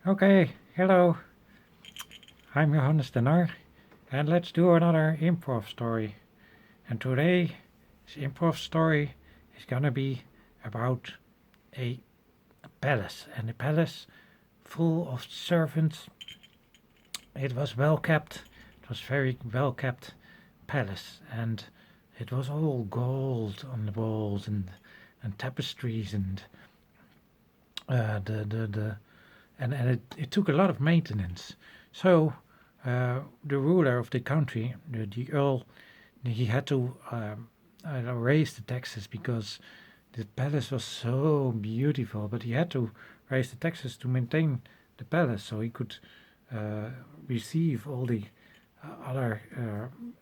Okay, hello. I'm Johannes de Nar, and let's do another improv story. And today's improv story is gonna be about a palace, and a palace full of servants. It was well kept. It was very well kept palace, and it was all gold on the walls and tapestries and the and it took a lot of maintenance. So the ruler of the country, the earl, he had to raise the taxes because the palace was so beautiful. But he had to raise the taxes to maintain the palace, so he could uh, receive all the other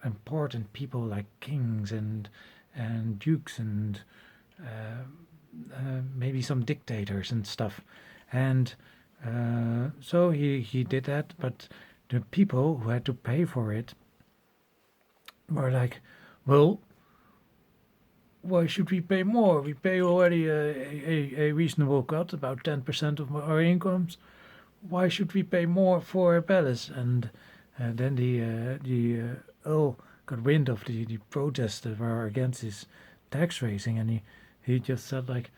important people like kings and dukes and uh, maybe some dictators and stuff. And so he did that, but the people who had to pay for it were like, well, why should we pay more? We pay already a reasonable cut, about 10% of our incomes. Why should we pay more for a palace? And then the Earl got wind of the protests that were against his tax raising, and he just said like,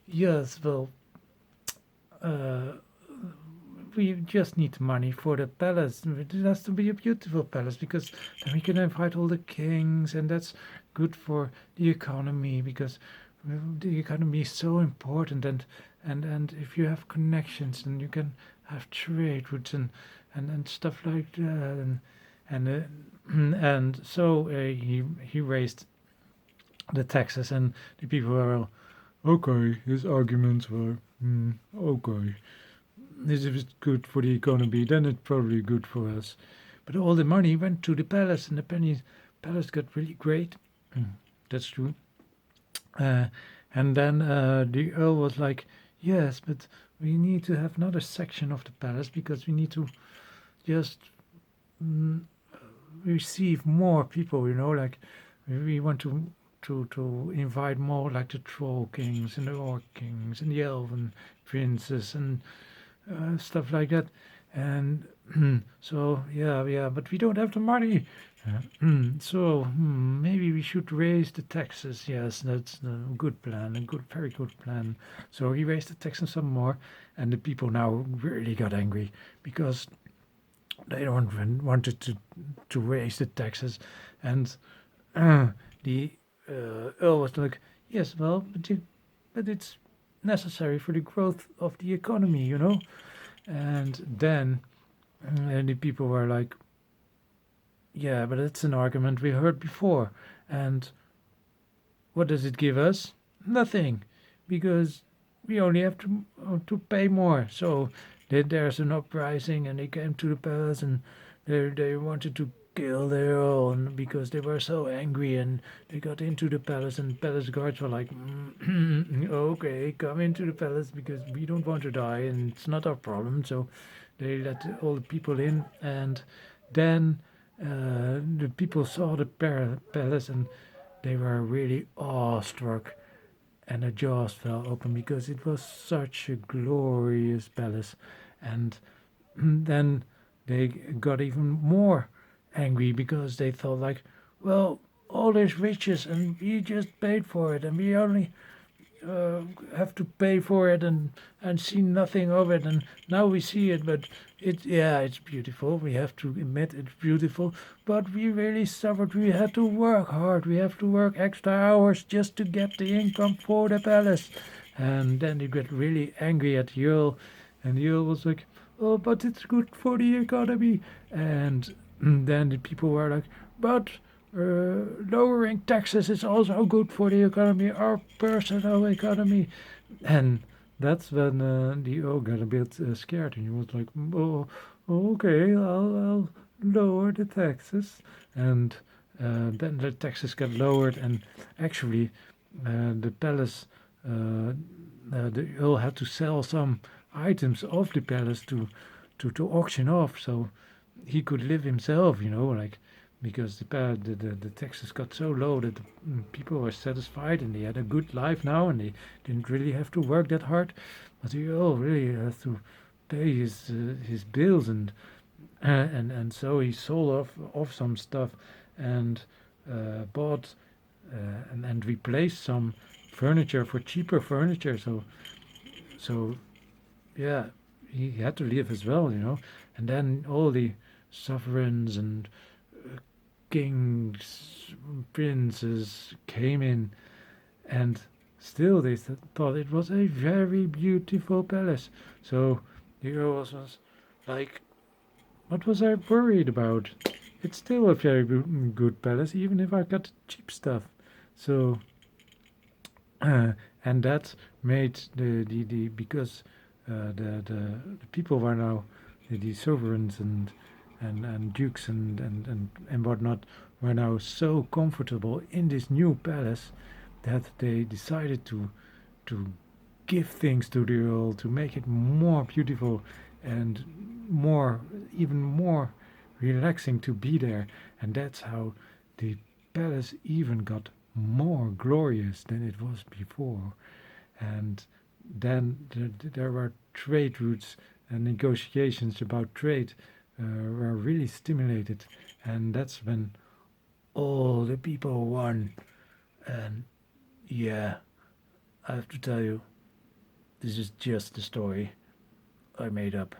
yes, well, uh, we just need money for the palace. It has to be a beautiful palace because then we can invite all the kings, and that's good for the economy because the economy is so important. And if you have connections, then you can have trade routes and stuff like that. And so he raised the taxes, and the people were okay. His arguments were okay. If it's good for the economy, then it's probably good for us. But all the money went to the palace, and the palace got really great. That's true. Uh, and then the earl was like, "Yes, but we need to have another section of the palace because we need to just mm, receive more people. Like we want to invite more, like the troll kings and the orc kings and the elven princes and stuff like that. And so yeah, but we don't have the money. So maybe we should raise the taxes. Yes, that's a good plan, a very good plan. So he raised the taxes some more, and the people now really got angry because they don't wanted to raise the taxes, and uh, the earl was like, yes, well, but it's necessary for the growth of the economy. And then the people were like, yeah, but it's an argument we heard before. And what does it give us? Nothing, because we only have to pay more. So there's an uprising, and they came to the palace, and they wanted to kill their own because they were so angry, and they got into the palace, and palace guards were like, okay, come into the palace because we don't want to die, and it's not our problem. So they let all the people in, and then the people saw the palace, and they were really awestruck, and their jaws fell open because it was such a glorious palace. And then they got even more angry because they thought like, well, all these riches and we just paid for it, and we only uh, have to pay for it and see nothing of it, and now we see it, but it's beautiful, we have to admit it's beautiful, but we really suffered, we had to work hard, we have to work extra hours just to get the income for the palace. And then they get really angry at the earl, and the earl was like, oh, but it's good for the economy. And then the people were like, but lowering taxes is also good for the economy, our personal economy. And that's when the Earl got a bit scared, and he was like, oh, okay, I'll lower the taxes. And then the taxes got lowered, and actually the palace, the Earl had to sell some items of the palace to auction off, so he could live himself, like because the taxes got so low that the people were satisfied and they had a good life now and they didn't really have to work that hard. But he really has to pay his bills and so he sold off some stuff and bought and replaced some furniture for cheaper furniture. So yeah, he had to leave as well, And then all the sovereigns and kings, princes came in, and still they thought it was a very beautiful palace. So the Earl was like, what was I worried about? It's still a very good palace, even if I got cheap stuff. So, uh, and that made the because the people were now the sovereigns and dukes and whatnot were now so comfortable in this new palace that they decided to give things to the earl to make it more beautiful and more even more relaxing to be there. And that's how the palace even got more glorious than it was before. And then there were trade routes and negotiations about trade were really stimulated, and that's when all the people won. And yeah, I have to tell you, this is just a story I made up.